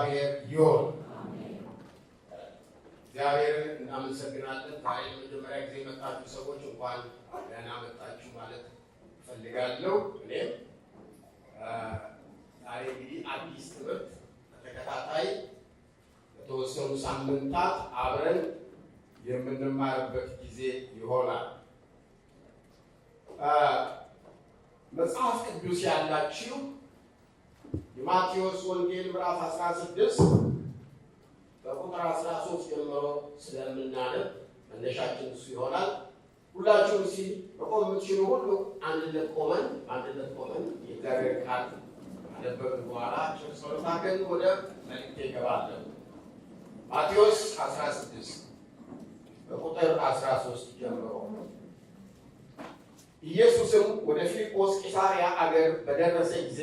እግዚአብሔር ይሁን። እግዚአብሔርን እናመሰግናለን። ዛሬ ለመጀመሪያ ጊዜ የመጣችሁ ሰዎች እንኳን ደህና መጣችሁ ማለት እፈልጋለሁ። እኔም ዛሬ እንግዲህ አዲስ ትምህርት በተከታታይ ለተወሰኑ ሳምንታት አብረን የምንማርበት ጊዜ ይሆናል። መጽሐፍ ቅዱስ ያላችሁ የማቴዎስ ወንጌል ምዕራፍ 16 በቁጥር 13 ጀምሮ ስለምናነብ መነሻችን እሱ ይሆናል። ሁላችሁም በቆም የምትችሉ ሁሉ አንድነት ቆመን የእግዚአብሔር ቃል ካነበብን በኋላ ጸሎት አድርገን ወደ መልእክቴ እገባለሁ። ማቴዎስ 16 በቁጥር 13 ጀምሮ ኢየሱስም ወደ ፊልጶስ ቂሳርያ አገር በደረሰ ጊዜ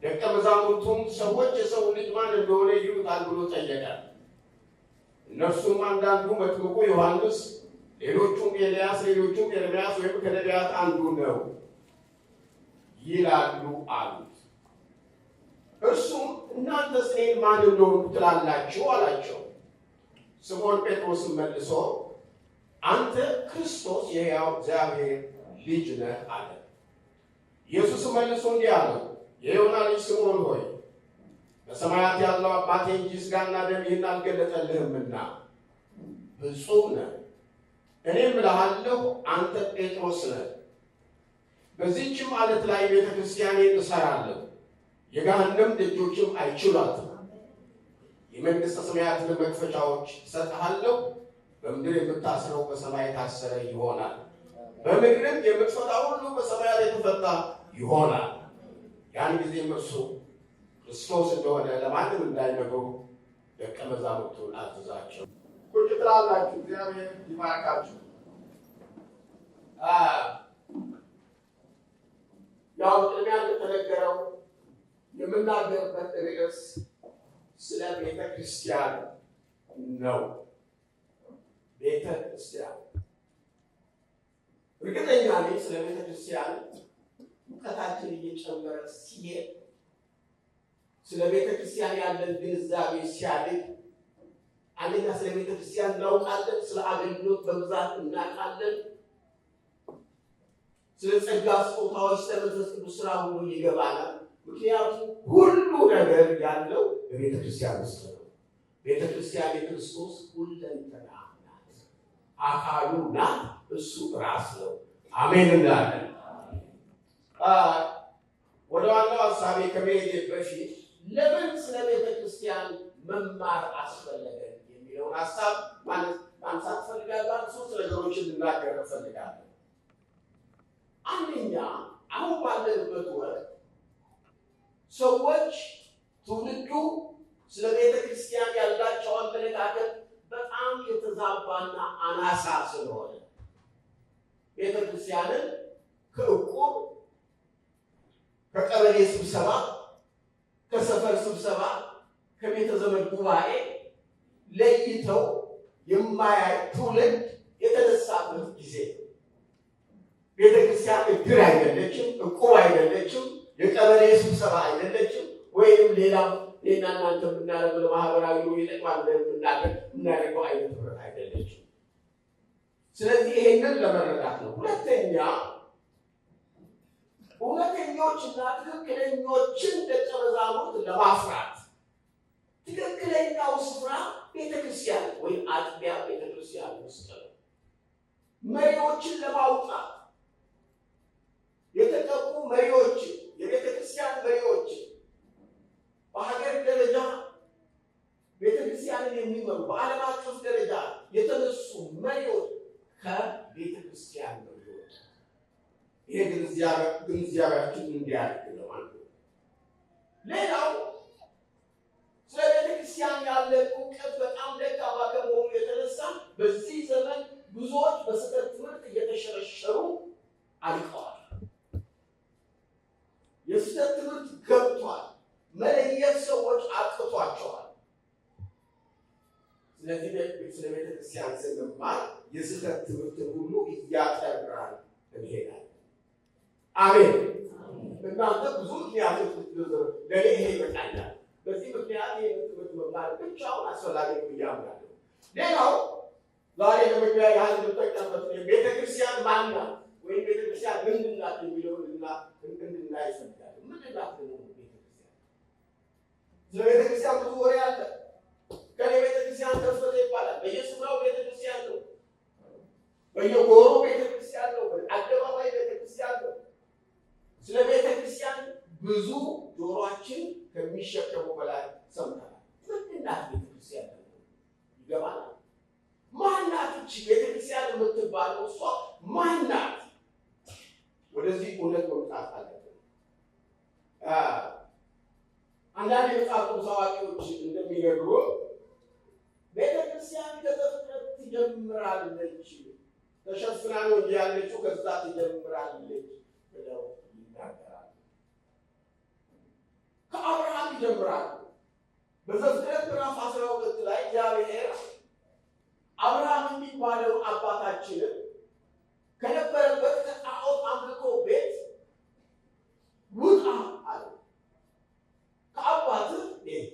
ደቀ መዛሙርቱም ሰዎች የሰው ልጅ ማን እንደሆነ ይሉታል ብሎ ጠየቀ። እነርሱም አንዳንዱ መጥምቁ ዮሐንስ፣ ሌሎቹም ኤልያስ፣ ሌሎቹም ኤርምያስ ወይም ከነቢያት አንዱ ነው ይላሉ አሉት። እርሱም እናንተስ እኔን ማን እንደሆንኩ ትላላችሁ አላቸው። ስምዖን ጴጥሮስም መልሶ አንተ ክርስቶስ የሕያው እግዚአብሔር ልጅ ነህ አለ። ኢየሱስም መልሶ እንዲህ አለው፣ የዮና ልጅ ስምዖን ሆይ በሰማያት ያለው አባቴ እንጂ ሥጋና ደም ይህን አልገለጠልህምና ብፁዕ ነህ። እኔም እልሃለሁ አንተ ጴጥሮስ ነህ፣ በዚህችም ዓለት ላይ ቤተ ክርስቲያኔን እሠራለሁ፣ የገሃነም ደጆችም አይችሏትም። የመንግሥተ ሰማያትን መክፈቻዎች እሰጥሃለሁ፣ በምድር የምታስረው በሰማይ የታሰረ ይሆናል፣ በምድርም የምትፈታው ሁሉ በሰማያት የተፈታ ይሆናል። ያን ጊዜም እርሱ ክርስቶስ እንደሆነ ለማንም እንዳይነግሩ ደቀ መዛሙርቱን አዘዛቸው። ቁጭ ትላላችሁ። እግዚአብሔር ይባርካችሁ። ያው ቅድሚያ እንደተነገረው የምናገርበት ርዕስ ስለ ቤተ ክርስቲያን ነው። ቤተ ክርስቲያን እርግጠኛ ነኝ ስለ ቤተ ክርስቲያን እውቀታችን እየጨመረ ሲሄድ፣ ስለ ቤተ ክርስቲያን ያለን ግንዛቤ ሲያድግ፣ አንደኛ ስለ ቤተ ክርስቲያን እናውቃለን፣ ስለ አገልግሎት በብዛት እናውቃለን፣ ስለ ጸጋ ስጦታዎች፣ ስለ መንፈስ ቅዱስ ስራ ሁሉ ይገባናል። ምክንያቱም ሁሉ ነገር ያለው በቤተ ክርስቲያን ውስጥ ነው። ቤተ ክርስቲያን የክርስቶስ ሁለንተና ናት፣ አካሉ ናት፣ እሱ ራስ ነው። አሜን እንላለን። ወደ ዋናው ሀሳቤ ከመሄድ በፊት ለምን ስለ ቤተ ክርስቲያን መማር አስፈለገን የሚለውን ሀሳብ ማንሳት ፈልጋለሁ። ሶስት ነገሮችን ልናገር ፈልጋለሁ። አንደኛ፣ አሁን ባለንበት ወቅት ሰዎች ትውልዱ ስለ ቤተ ክርስቲያን ያላቸው አመለካከት በጣም የተዛባና አናሳ ስለሆነ ቤተ ክርስቲያንን ከእቁብ፣ ከቀበሌ ስብሰባ፣ ከሰፈር ስብሰባ፣ ከቤተ ዘመድ ጉባኤ ለይተው የማያይ ትውልድ የተነሳበት ጊዜ። ቤተ ክርስቲያን እድር አይደለችም፣ እቁብ አይደለችም፣ የቀበሌ ስብሰባ አይደለችም፣ ወይም ሌላም ሌና እናንተ የምናደርገው ማህበራዊ ነው ይጠቅማል የምናደርገው አይነት ህብረት አይደለችም። ስለዚህ ይሄንን ለመረዳት ነው። ሁለተኛ፣ እውነተኞችና ትክክለኞችን ደቀ መዛሙርት ለማፍራት ትክክለኛው ስፍራ ቤተክርስቲያን ወይም አጥቢያ ቤተክርስቲያን ውስጥ ነው። መሪዎችን ለማውጣት የተጠቁ መሪዎችን፣ የቤተክርስቲያን መሪዎችን፣ በሀገር ደረጃ ቤተክርስቲያንን የሚመሩ በዓለም አቀፍ ደረጃ የተነሱ መሪዎች ከቤተክርስቲያን ነው። ይሄ ግንዛቤያችን እንዲያድግ ነው አንዱ። ሌላው ስለ ቤተክርስቲያን ያለ እውቀት በጣም ደካማ ከመሆኑ የተነሳ በዚህ ዘመን ብዙዎች በስህተት ትምህርት እየተሸረሸሩ አልቀዋል። የስህተት ትምህርት ገብቷል። መለየት ሰዎች አቅቷቸዋል። ስለዚህ ስለ ቤተክርስቲያን ስንማር የስህተት ትምህርትን ሁሉ እያጠራን እንሄዳለን። አሜን። እናንተ ብዙ ምክንያቶች ለእኔ ይሄ ይበቃኛል፣ በዚህ ምክንያት መማር ብቻውን አስፈላጊ ነው ብዬ አምናለሁ። ሌላው ዛሬ ለመግቢያ ያህል የምጠቀምበት ቤተክርስቲያን ማን ናት ወይም ቤተክርስቲያን ምንድን ናት የሚለውን እንድናይ እፈልጋለሁ። ምንድን ናት ደግሞ ቤተክርስቲያን? ስለ ቤተክርስቲያን ብዙ ወሬ አለ። ከኔ ቤተክርስቲያን ከፈተ ይባላል። በየስፍራው ቤተክርስቲያን ነው። በየጎሮ ቤተክርስቲያን ነው። በአደባባይ ቤተክርስቲያን ነው። ስለ ቤተክርስቲያን ብዙ ጆሮአችን ከሚሸከሙ በላይ ሰምተናል። ምንድን ናት ቤተክርስቲያን? ይገባናል። ማናት እቺ ቤተክርስቲያን የምትባለው? እሷ ማናት? ወደዚህ እውነት መምጣት አለብን። አንዳንድ የመጽሐፍ ቅዱስ አዋቂዎች እንደሚነግሩ ቤተክርስቲያን ከዘፍጥረት ትጀምራለች፣ ተሸፍና ነው እንጂ ያለችው ከዛ ትጀምራለች ብለው ይናገራሉ። ከአብርሃም ይጀምራሉ። በዘፍጥረት ምዕራፍ 12 ላይ እግዚአብሔር አብርሃም የሚባለው አባታችንን ከነበረበት ከጣዖት አምልኮ ቤት ውጣ አለ። ከአባትህ ቤት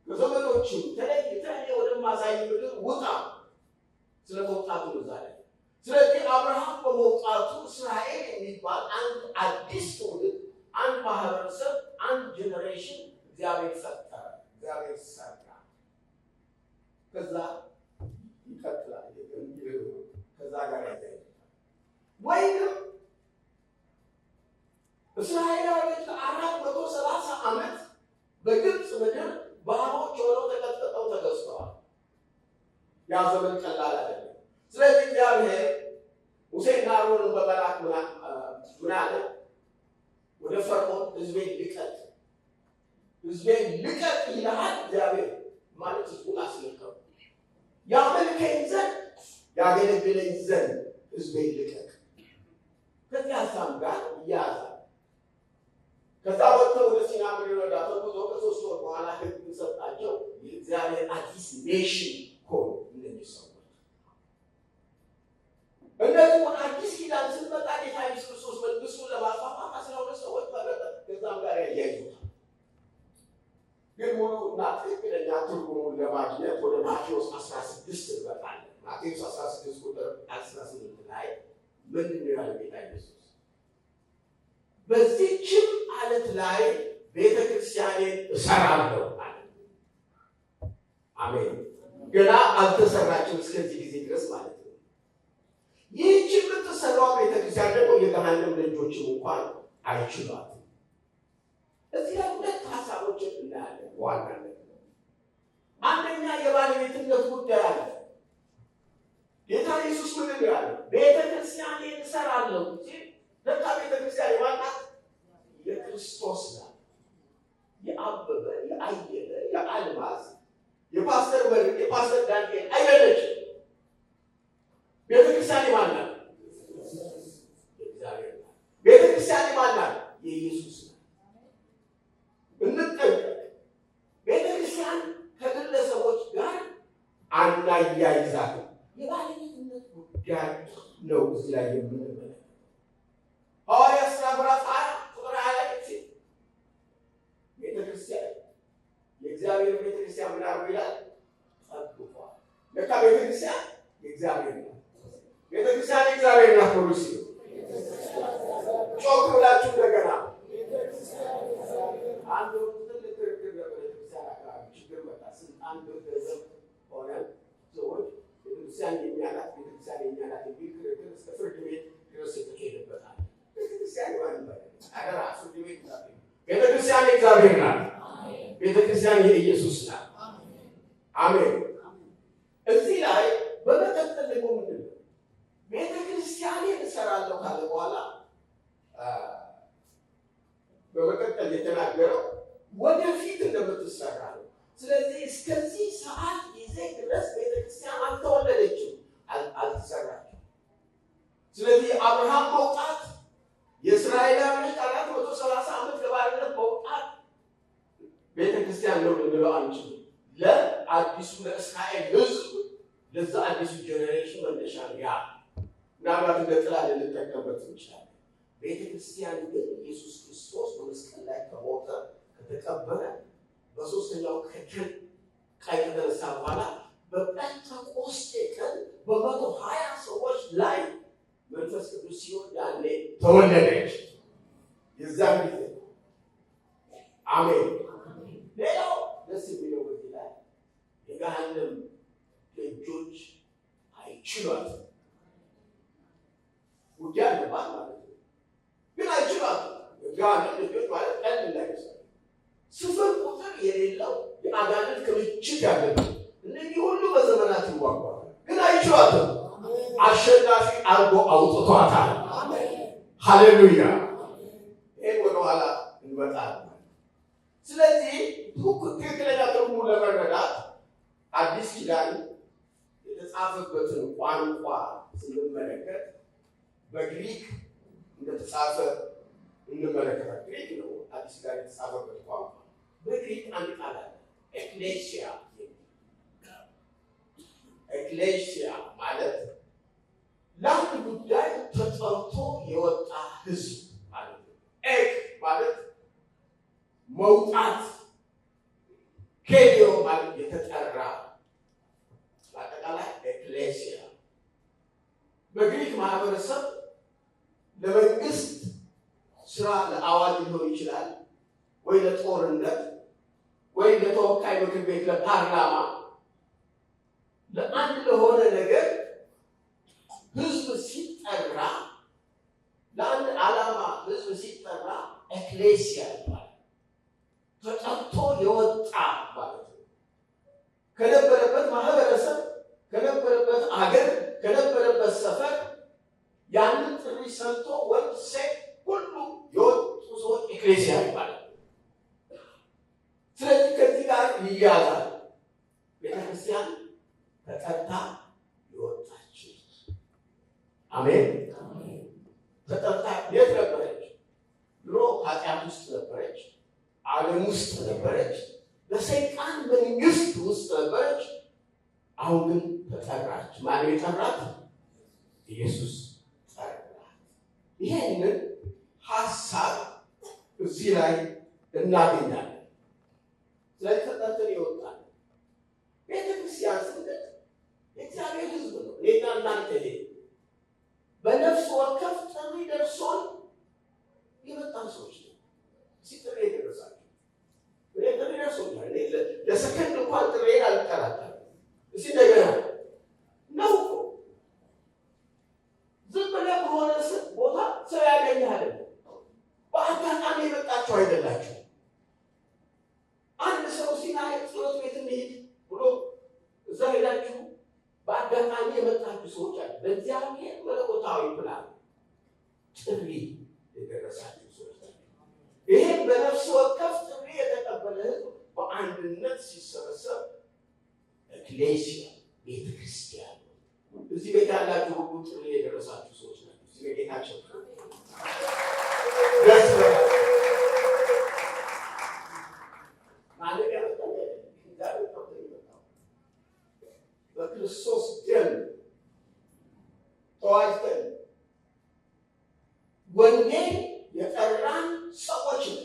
ከዘመዶችም ተለይተህ ወደማሳይ ምድር ውጣ። ስለ መውጣቱ ዛሬ ስለዚህ አብርሃም በመውጣቱ እስራኤል የሚባል አንድ አዲስ ትውልድ፣ አንድ ማህበረሰብ፣ አንድ ጄኔሬሽን እግዚአብሔር ፈጠረ፣ እግዚአብሔር ሰራ። ከዛ ይቀጥላል። ከዛ ጋር ያያይዛል። ወይንም እስራኤላውያን ለ430 ዓመት በግብፅ ምድር ባሮች ሆነው ተቀጥቅጠው ተገዝተዋል። ያ ዘመን ቀላል አይደለም። ስለዚህ እግዚአብሔር ሙሴና አሮንን በመላክ ምን አለ? ወደ ፈርዖን ሕዝቤን ልቀቅ ይልሃል እግዚአብሔር ማለት ሕዝቡን አስለቀቁ። ያመልከኝ ዘንድ ያገለግለኝ ዘንድ ሕዝቤን ልቀቅ። ከዚህ ሀሳብ ጋር ይያዛል። ከዛ ወጥተው ወደ ሲና ምድረ በዳ ተጉዞ ከ3 ወር በኋላ ሕግ ሰጣቸው። የእግዚአብሔር አዲስ ኔሽን ሆኑ። እነዚህ ሰዎች እነዚህ ወደ አዲስ ኪዳን ስንመጣ ጌታ ኢየሱስ ክርስቶስ መንግስቱን ለማስፋፋት 12 ሰዎች መረጠ። ከዛም ጋር ያያይዙታል። ግን ሙሉ እና ትክክለኛ ትርጉሙን ለማግኘት ወደ ማቴዎስ 16 እንመጣለን። ማቴዎስ 16 ቁጥር 18 ላይ ምንድን ነው ያለው ጌታ ኢየሱስ? በዚህችም ዓለት ላይ ቤተክርስቲያኔን እሰራለሁ አለ። አሜን። ገና አልተሰራችም እስከዚህ ጊዜ ድረስ ማለት ነው። ይህች የምትሰራው ቤተክርስቲያን ደግሞ የገሃነም ደጆችም እንኳን አይችሏትም። እዚህ ላይ ሁለት ሀሳቦችን እናያለን። ዋናነት አንደኛ የባለቤትነት ጉዳይ አለ። ጌታ ኢየሱስ ምን ያለ ቤተክርስቲያኔን እሰራለሁ እንጂ ለካ ቤተክርስቲያን የማናት? የክርስቶስ ናት። የአበበ፣ የአየለ፣ የአልማዝ፣ የፓስተር መርቅ፣ የፓስተር ዳንኤል አይደለችም። ቤተክርስቲያን የማናት? የእግዚአብሔር ናት። ቤተክርስቲያን የማናት? የኢየሱስ ናት። እንጠንቀቅ። ቤተክርስቲያን ከግለሰቦች ጋር አናያይዛትም። የባለቤትነት ጉዳይ ነው እዚህ ላይ የምንመለከተው። ሐዋርያት ሥራ ምዕራፍ 20 ቁጥር 20 ላይ ቤተክርስቲያን የእግዚአብሔር ቤተክርስቲያን ምን አድርጎ ይላል? ጠብቋል። ለካ ቤተክርስቲያን የእግዚአብሔር ናት። ቤተክርስቲያን የእግዚአብሔር ናት። ፖሊሲ ጮክ ብላችሁ እንደገና አንድ ትልቅ ክርክር በቤተክርስቲያን አካባቢ ችግር መጣ። አንድ ገንዘብ ሆነ ሰዎች ቤተክርስቲያን የእኛ ናት፣ ቤተክርስቲያን የእኛ ናት የሚል ክርክር እስከ ፍርድ ቤት ድረስ የተካሄደበታል። ቤተክርስቲያን አደራ ፍርድ ቤት ናት። ቤተክርስቲያን የእግዚአብሔር ናት። ቤተክርስቲያን የኢየሱስ ናት። አሜን። እዚህ ላይ በመቀጠል ደግሞ ምንድን ነው ቤተክርስቲያኔን እሰራለሁ ካለ በኋላ በመቀጠል የተናገረው ወደፊት እንደምትሰራ ነው። ስለዚህ እስከዚህ ሰዓት ጊዜ ድረስ ቤተክርስቲያን አልተወለደችም፣ አልተሰራችም። ስለዚህ አብርሃም መውጣት የእስራኤላውያን 430 ዓመት ለባርነት መውጣት ቤተክርስቲያን ነው ልንለው አንችልም። ለአዲሱ ለእስራኤል ሕዝብ ለዛ አዲሱ ጄኔሬሽን መነሻ ያ ምናልባት እንደ ጥላ ልንጠቀምበት እንችላለን። ቤተክርስቲያን ግን ኢየሱስ ክርስቶስ በመስቀል ላይ ከሞተ ከተቀበረ በሶስተኛው ቀን ቃል ከተነሳ በኋላ በጴንጤቆስጤ ቀን 120 ሰዎች ላይ መንፈስ ቅዱስ ሲሆን ያኔ ተወለደች። የዛን ጊዜ አሜን። ሌላው ደስ የሚለው በዚህ ላይ የገሃነም ደጆች አይችሏትም። ውጊያ አለባት ማለት ነው፣ ግን አይችሏትም። የገሃነም ደጆች ማለት ቀልድ እንዳይመስል ስፍር ቁጥር የሌለው የአጋንንት ክምችት ያለበት እነዚህ ሁሉ በዘመናት ይዋጓል፣ ግን አይችሏትም። አሸናፊ አርጎ አውጥቷታል። ሃሌሉያ። ይህን ወደኋላ እንመጣለን። ስለዚህ ትክክለኛ ትርጉሙ ለመረዳት አዲስ ኪዳን የተጻፈበትን ቋንቋ ስንመለከት በግሪክ እንደተጻፈ እንመለከታል። ግሪክ ነው አዲስ ኪዳን የተጻፈበት ቋንቋ። በግሪክ አንድ ቃል አለ፣ ኤክሌሲያ። ኤክሌሲያ ማለት ለአንድ ጉዳይ ተጠርቶ የወጣ ህዝብ ማለት ነው። ኤክ ማለት መውጣት፣ ኬሊዮ ማለት የተጠራ፣ በአጠቃላይ ኤክሌሲያ። በግሪክ ማህበረሰብ ለመንግስት ስራ ለአዋጅ ሊሆን ይችላል፣ ወይ ለጦርነት፣ ወይ ለተወካይ ምክር ቤት ለፓርላማ፣ ለአንድ ለሆነ ነገር ህዝብ ሲጠራ፣ ለአንድ ዓላማ ህዝብ ሲጠራ ኤክሌሲያ ይባላል። ተጠርቶ የወጣ ማለት ነው። ከነበረበት ማህበረሰብ፣ ከነበረበት አገር፣ ከነበረበት ሰፈር ያንን ጥሪ ሰምቶ ወንድ ሴት ሁሉ የወጡ ሰዎች ኤክሌሲያ ይባላል። ስለዚህ ከዚህ ጋር ይያዛል። ቤተክርስቲያን ተጠርታ የወጣች አሜን። ተጠርታ የት ነበረች? ድሮ ኃጢአት ውስጥ ነበረች፣ ዓለም ውስጥ ነበረች፣ በሰይጣን መንግስት ውስጥ ነበረች። አሁን ግን ተጠራች። ማን የጠራት? ኢየሱስ ጠራት። ይሄንን ሐሳብ እዚህ ላይ እናገኛለን። ስለዚህ ተጠርተን ይወጣል። ቤተክርስቲያን ስንል የእግዚአብሔር ሕዝብ ነው። እኔና እናንተ በነፍስ ወከፍ ጥሪ ደርሶን የመጣን ሰዎች ነው። ጥሪ የደረሳቸው እኔ ጥሪ ደርሶኛል። ለሰከንድ እንኳን ጥሪዬን አልጠራጠርም። እስኪ እንደገና ነው እኮ ዝም ብለህ በሆነ ቦታ ሰው ያገኘሃል። በአጋጣሚ የመጣችሁ አይደላችሁ። አንድ ሰው ሲናይ ጸሎት ቤት እንሂድ ብሎ እዛ ሄዳችሁ በአጋጣሚ የመጣችሁ ሰዎች አሉ። በእግዚአብሔር መለኮታዊ ፕላን ጥሪ የደረሳችሁ ሰዎች አሉ። ይሄን በነፍስ ወከፍ ጥሪ የተቀበለ ህዝብ በአንድነት ሲሰበሰብ ኤክሌሲያ ቤተክርስቲያን። እዚህ ቤት ያላችሁ ሁሉ ጥሪ የደረሳችሁ ሰዎች ናቸው። እዚህ በጌታቸው ደስ በክርስቶስ ደም ተዋጅተን ወንጌል የጠራን ሰዎች ነው።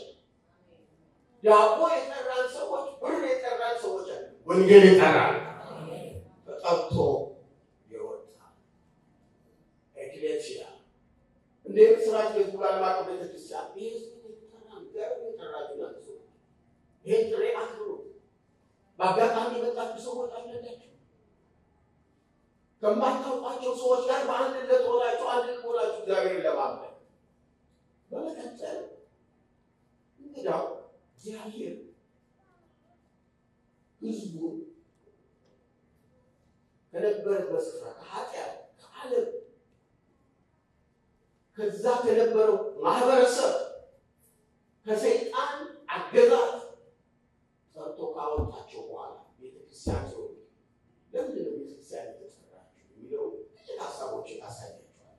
ዳቦ የጠራን ሰዎች፣ ብር የጠራን ሰዎች አሉ። ወንጌል የጠራን ተጠርቶ የወጣ ኤክሌሲያ እንደ ምስራች ለጉባኤ ማቀብ ቤተክርስቲያን ይህ ይህን ጥሪ አክብሩ። በአጋጣሚ የመጣችሁ ሰዎች አለላችሁ። ከማታውቋቸው ሰዎች ጋር በአንድነት ሆናችሁ እግዚአብሔር ለማምለክ። በመቀጠል እንግዳው እግዚአብሔር ህዝቡን ከነበረበት ስፍራ ከኃጢአት ከዓለም ከዛ ከነበረው ማህበረሰብ ከሰይጣን አገዛዝ ጠርቶ ካወጣቸው በኋላ ቤተክርስቲያን ሰው ለምንድን ነው ቤተክርስቲያን የተጠራችው የሚለው ጥቂት ሀሳቦችን አሳያችኋል።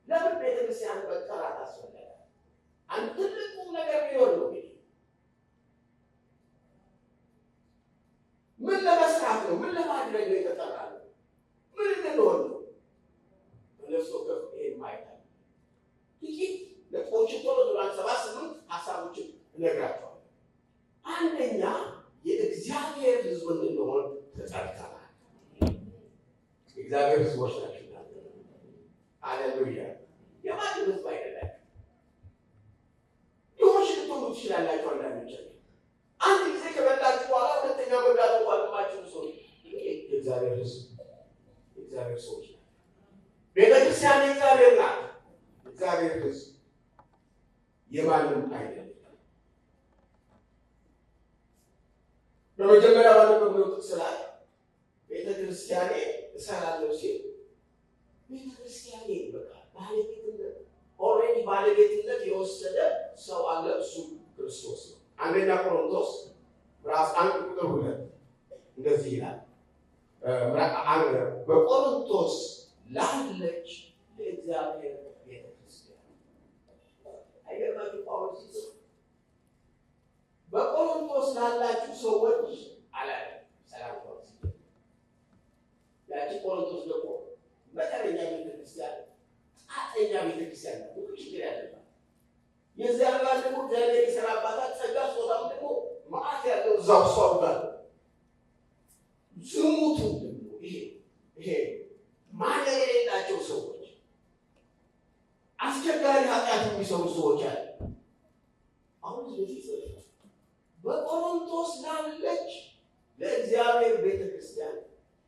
ለምን ቤተክርስቲያን መጠራት አስፈለገ? አንድ ትልቁ ነገር ቢሆን ነው እንግዲህ ምን ለመስራት ነው? ምን ለማድረግ ነው የተጠራ ነው? ምን እንድንሆን ነው? በነፍስ ወከፍ ይሄን ማየት አለ። ጥቂት ነጥቦችን ቶሎ 7-8 ሀሳቦችን እነግራቸዋለሁ። አንደኛ የእግዚአብሔር ሕዝብ እንድንሆን ተጠርተናል። የእግዚአብሔር ሕዝቦች ናቸው። ሃሌሉያ! የማንም ሕዝብ አይደላችሁ። ሊሆንሽ ልትሆኑ ትችላላችሁ። አንዳንዶቻችሁ አንድ ጊዜ ከበላችሁ በኋላ ሁለተኛ መብላት እንኳን የማትችሉ ሰዎች የእግዚአብሔር ሕዝብ የእግዚአብሔር ሰዎች ናቸው። ቤተክርስቲያን የእግዚአብሔር ናት። እግዚአብሔር ሕዝብ የማንም አይደለም። በመጀመሪያ ባነበብነው ጥቅስ ላይ ቤተክርስቲያኔ እሰራለሁ ሲል ቤተክርስቲያኔ በቃ ባለቤትነት ኦልሬዲ ባለቤትነት የወሰደ ሰው አለ። እሱ ክርስቶስ ነው። አንደኛ ቆሮንቶስ ምዕራፍ 1:2 እንደዚህ ይላል። በቆሮንቶስ ላለች ለእግዚአብሔር ቤተክርስቲያን አይገርማችሁ? ጳውሎስ ሲጽፍ በቆሮንቶስ ላላችሁ ሰዎች አላለ ሰላም ቆሮንቶስ። ያቺ ቆሮንቶስ ደግሞ መጠነኛ ቤተክርስቲያን፣ ጣጠኛ ቤተክርስቲያን ነው። ሁሉ ችግር ያለባት የዚያ ጋር ደግሞ እግዚአብሔር የሰራባታት ጸጋ ስጦታም ደግሞ መዓት ያለው እዛው ሰው ጋር ዝሙቱ ደግሞ ይሄ ማነው የሌላቸው ሰዎች፣ አስቸጋሪ ኃጢአት የሚሰሩ ሰዎች አለ። አሁን ስለዚህ በቆሮንቶስ ላለች ለእግዚአብሔር ቤተክርስቲያን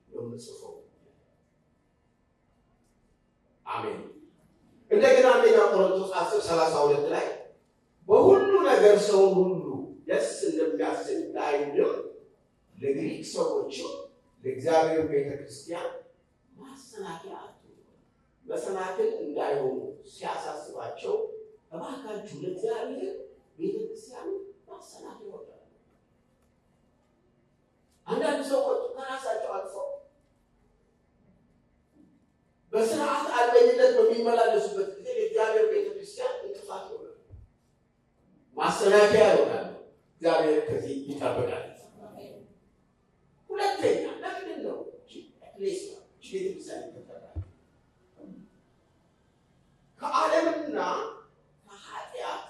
የምጽፈው። አሜን። እንደገና አንደኛ ቆሮንቶስ 10:32 ላይ በሁሉ ነገር ሰውን ሁሉ ደስ እንደሚያሰኝ ለአይሁድም ለግሪክ ሰዎችም ለእግዚአብሔር ቤተክርስቲያን ማሰናከያ አትሁኑ፣ መሰናክል እንዳይሆኑ ሲያሳስባቸው እባካችሁ ለእግዚአብሔር ቤተክርስቲያን ማሰናከያ ይወጣል። አንዳንድ ሰዎች ከራሳቸው አልፈው በስርዓት አልበኝነት በሚመላለሱበት ጊዜ ለእግዚአብሔር ቤተክርስቲያን እንቅፋት ይሆናል፣ ማሰናከያ ይሆናል። እግዚአብሔር ከዚህ ይጠብቃል። ሁለተኛ ለምንድን ነው ቤተክርስቲያን ይጠበቃል? ከዓለምና ከኃጢአት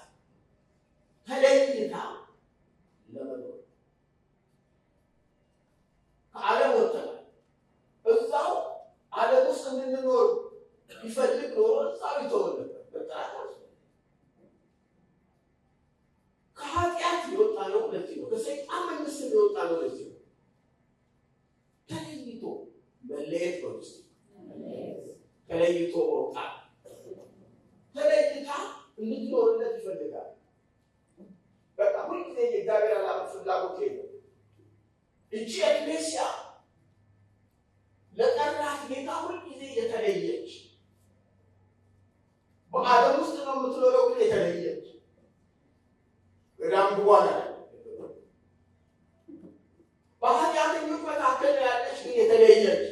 ተለይታ ለመኖር። ከዓለም ወጥተናል። እዛው ዓለም ውስጥ እንድንኖር ቢፈልግ ኖሮ እዛው ይተወን ነበር። በጥራት ከኃጢአት የወጣ ነው። ለዚህ ነው ከሰይጣን መንግስት የወጣ ነው። ለዚህ ነው ተለይቶ መለየት ነው። ተለይቶ መውጣት ተለይታ እንድትኖርለት ይፈልጋል። በቃ ሁልጊዜ የእግዚአብሔር ዓላማ ፍላጎት ነው። እቺ ኤክሌሲያ ለጠራት ጌታ ሁልጊዜ የተለየች በዓለም ውስጥ ነው የምትኖረው፣ ግን የተለየች ገዳም በኋላ በኃጢአተኞች መካከል ያለች፣ ግን የተለየች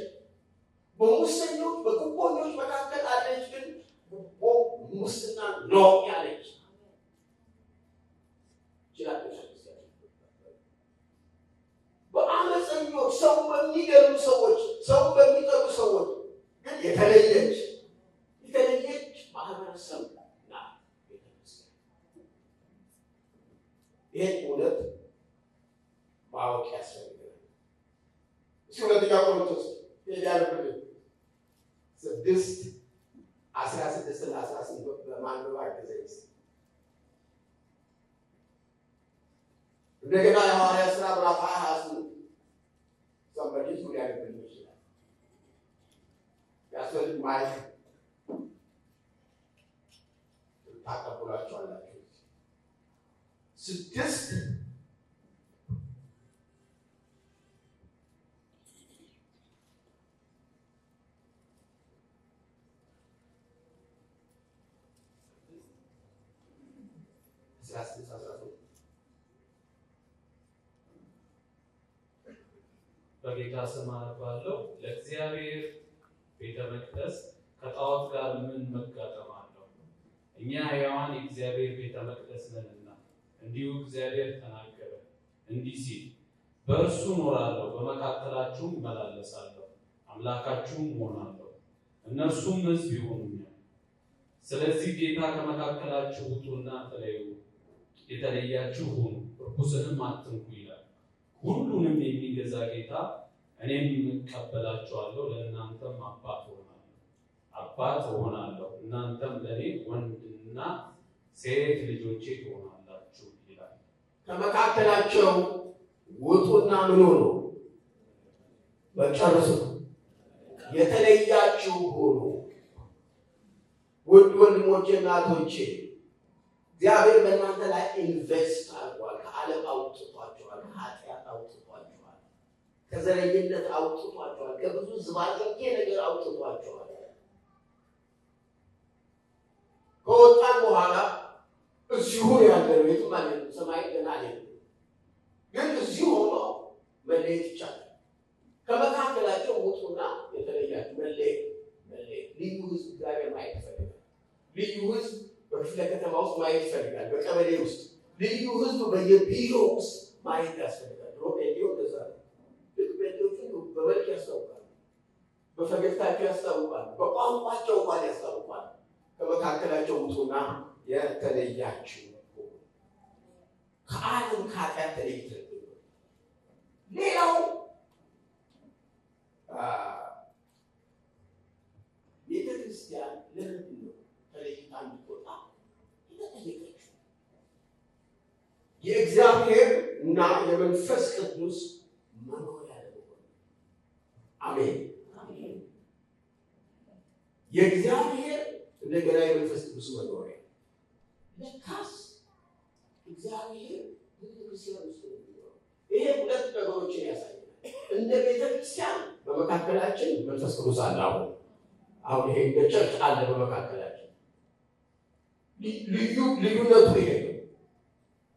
በሙሰኞች በጉቦኞች መካከል አለች፣ ግን ጉቦ ሙስና ነው ያለች ይችላለች። በአመፀኞች ሰው በሚገሉ ሰዎች፣ ሰው በሚጠሉ ሰዎች ግን የተለየች ማህበረሰብ ናት ቤተክርስቲያን። ይህን እውነት ማወቅ ያስፈልጋል። እዚህ ሁለተኛ ቆሮንቶስ ያለብን 6:16-18 በማንበብ አገዘኝ። እንደገና የሐዋርያት ሥራ ምዕራፍ 28 ሰንበዲ ዙሪያ ያለብን ይችላል ያስፈልግ ማለት ታቀብላችኋላችሁ። 6 በጌታ ስም አነባለሁ። ለእግዚአብሔር ቤተ መቅደስ ከጣዖት ጋር ምን መጋጠም አለው? እኛ ሕያዋን የእግዚአብሔር ቤተ መቅደስ ነንና፣ እንዲሁ እግዚአብሔር ተናገረ እንዲህ ሲል፣ በእርሱ እኖራለሁ፣ በመካከላችሁም እመላለሳለሁ፣ አምላካችሁም እሆናለሁ፣ እነርሱም ሕዝብ ይሆኑኛል። ስለዚህ ጌታ ከመካከላችሁ ውጡና ተለዩ፣ የተለያችሁ ሁኑ፣ ርኩስንም አትንኩ ይላል። ሁሉንም የሚገዛ ጌታ እኔም እቀበላችኋለሁ፣ ለእናንተም አባት እሆናለሁ፣ እናንተም ለእኔ ወንድና ሴት ልጆቼ ትሆናላችሁ ይላል። ከመካከላቸው ውጡና ምን ሆኑ? በጨርሱ የተለያችሁ ሆኑ። ውድ ወንድሞቼ እናቶቼ፣ እግዚአብሔር በእናንተ ላይ ኢንቨስት አድርጓል። ከዓለም አውጥቷቸዋል፣ ከኃጢአት አውጥቷቸዋል፣ ከዘረኝነት አውጥቷቸዋል፣ ከብዙ ዝባዝንኬ ነገር አውጥቷቸዋል። ከወጣን በኋላ እዚሁ ያለው የት ማለት ነው? ሰማይ ገና አለ፣ ግን እዚሁ ሆኖ መለየት ይቻላል። ከመካከላቸው ውጡና የተለያችሁ መለየት ልዩ ህዝብ እግዚአብሔር ማየት ይፈልጋል። ልዩ ህዝብ በክፍለ ከተማ ውስጥ ማየት ይፈልጋል። በቀበሌ ውስጥ ልዩ ህዝብ በየቢሮ ውስጥ ማየት ያስፈልጋል። ሮቤዲዮ እንደዛ ነው። ልክ ቤቶቹ በመልክ ያስታውቃሉ፣ በፈገግታቸው ያስታውቃሉ፣ በቋንቋቸው እንኳን ያስታውቃሉ። ከመካከላቸው ውጡና የተለያችሁ ከዓለም ከኃጢአት ተለይተን። ሌላው ቤተ ክርስቲያን ለምንድን ነው ተለይታ እንድትወጣ የተጠየቀችው? የእግዚአብሔር እና የመንፈስ ቅዱስ መኖሪያ ለመሆን። አሜን። የእግዚአብሔር እንደገና የመንፈስ ቅዱስ መኖሪያ። ለካስ እግዚአብሔር ቤተ ክርስቲያን ውስጥ ነው። ይሄ ሁለት ነገሮችን ያሳያል። እንደ ቤተ ክርስቲያን በመካከላችን መንፈስ ቅዱስ አለ። አሁን ይሄ እንደ ቸርች አለ በመካከላችን። ልዩነቱ ይሄ ነው።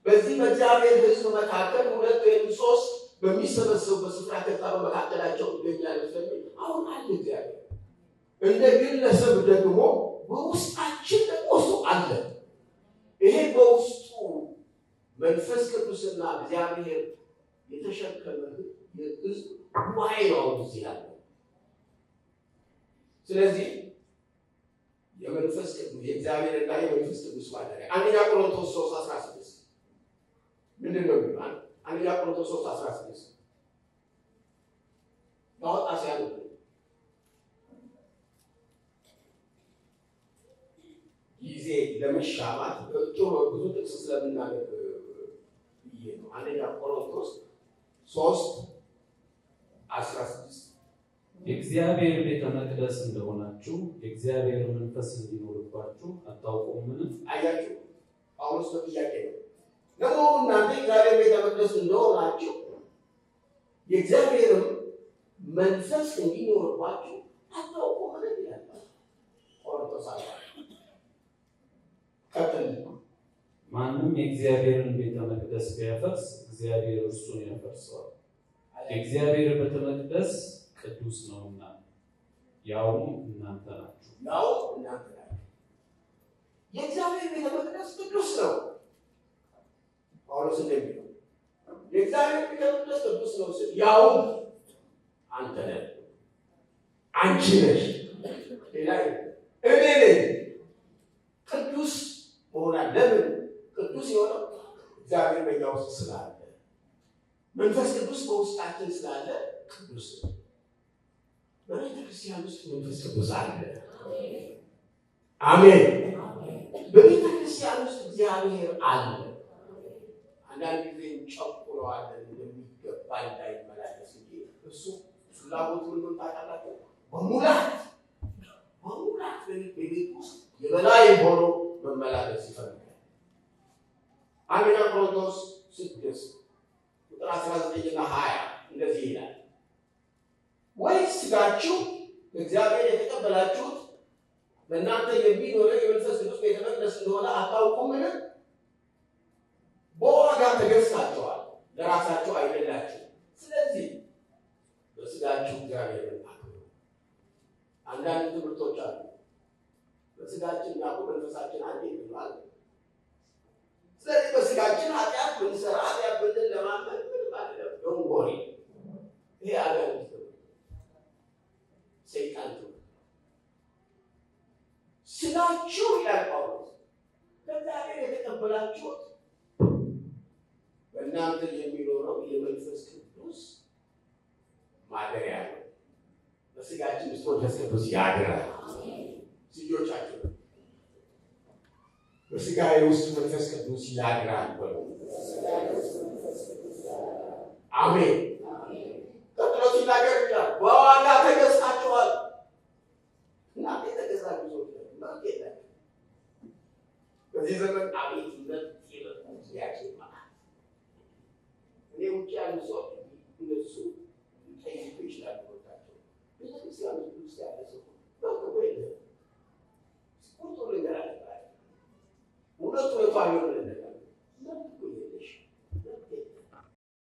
በዚህ በእግዚአብሔር ሕዝብ መካከል ሁለት ወይም ሶስት በሚሰበሰቡበት ስፍራ ከዛ በመካከላቸው ይገኛል ስለሚል አሁን አለ እግዚአብሔር። እንደ ግለሰብ ደግሞ በውስጣችን ደግሞ እሱ አለ። ይሄ በውስጡ መንፈስ ቅዱስና እግዚአብሔር የተሸከመ የሕዝብ ጉባኤ ነው እዚህ ያለው። ስለዚህ የመንፈስ ቅዱስ የእግዚአብሔርና የመንፈስ ቅዱስ ማደሪያ አንደኛ ቆሮንቶስ 3:16 ምንድን ነው የሚባል? አንደኛ ቆሮንቶስ 3:16 ያወጣ ሲያሉ ጊዜ ለመሻማት ጥሩ ብዙ ጥቅስ ስለምናገር ብዬ ነው። አንደኛ ቆሮንቶስ 3:16 የእግዚአብሔር ቤተ መቅደስ እንደሆናችሁ የእግዚአብሔር መንፈስ እንዲኖርባችሁ አታውቁምን? አያችሁ፣ ጳውሎስ በጥያቄ ነው። ለመሆኑ እናንተ የእግዚአብሔር ቤተ መቅደስ እንደሆናችሁ የእግዚአብሔርም መንፈስ እንዲኖርባችሁ አታውቁምን ይላል ቆሮንቶስ። ቀጥል። ማንም የእግዚአብሔርን ቤተ መቅደስ ቢያፈርስ እግዚአብሔር እርሱን ያፈርሰዋል። የእግዚአብሔር ቤተ መቅደስ ቅዱስ ነውና ያውም እናንተ ናችሁ። የእግዚአብሔር ቤተ መቅደስ ቅዱስ ነው። ጳውሎስ እንደሚለው የእግዚአብሔር ቤተ መቅደስ ቅዱስ ነው ሲል ያውም አንተ ነህ፣ አንቺ ነሽ፣ ሌላ እኔ ነኝ። ቅዱስ ሆናል። ለምን ቅዱስ የሆነው? እግዚአብሔር በእኛ ውስጥ ስላለ፣ መንፈስ ቅዱስ በውስጣችን ስላለ ቅዱስ ነው። በቤተ ክርስቲያን ውስጥ መንፈስ ቅዱስ አለ። አሜን። በቤተ ክርስቲያን ውስጥ እግዚአብሔር አለ። አንዳንድ ጊዜ እንጨቁረዋለን እንደሚገባ እንዳይመላለስ እንጂ እሱ ፍላጎቱ ምን ታውቃላችሁ? በሙላት በቤት ውስጥ የበላይ ሆኖ መመላለስ ይፈልጋል። አንደኛ ቆሮንቶስ 6:19 እና 20 እንደዚህ ይላል፣ ወይስ ሥጋችሁ እግዚአብሔር የተቀበላችሁት በእናንተ የሚኖረው የመንፈስ ቅዱስ ቤተ መቅደስ እንደሆነ አታውቁምን? በዋጋ ተገዝታችኋል፣ ለራሳችሁ አይደላችሁም። ስለዚህ በሥጋችሁ እግዚአብሔርን አክብሩ። አንዳንድ ትምህርቶች አሉ። በሥጋችን እና በመንፈሳችን አንድ ይባላል። ስለዚህ በሥጋችን ኃጢአት ብንሰራ ኃጢአት ብንል ለማመን ምንም አይደለም። ዶንት ወሪ። ይሄ አጋንንት ሰይጣን ነው። ሥጋችሁ ይላል ጳውሎስ ከእግዚአብሔር የተቀበላችሁት በእናንተ የሚኖረው የመንፈስ ቅዱስ ማደሪያ ነው። በስጋችን ውስጥ መንፈስ ቅዱስ ያድራል። ልጆቻችሁ በስጋዬ ውስጥ መንፈስ ቅዱስ ያድራል በሉ። አሜን። ቀጥሎ ሲናገር ይላል በዋጋ ተገዝታችኋል። እናንተ የተገዛችሁ ሰዎች ናችሁ። በዚህ ዘመን አቤት ይዘት ያችን ማለት እኔ ውጭ ያሉ ሰዎች እነሱ ጠይቁ ይችላሉ። ወጣቸው ቤተክርስቲያን ውስጥ ያለ ሰው በቅቡ የለም ቁርጡ ነገር አለ እውነቱ የፋሚሉ ነገር ለምትኩ የለሽ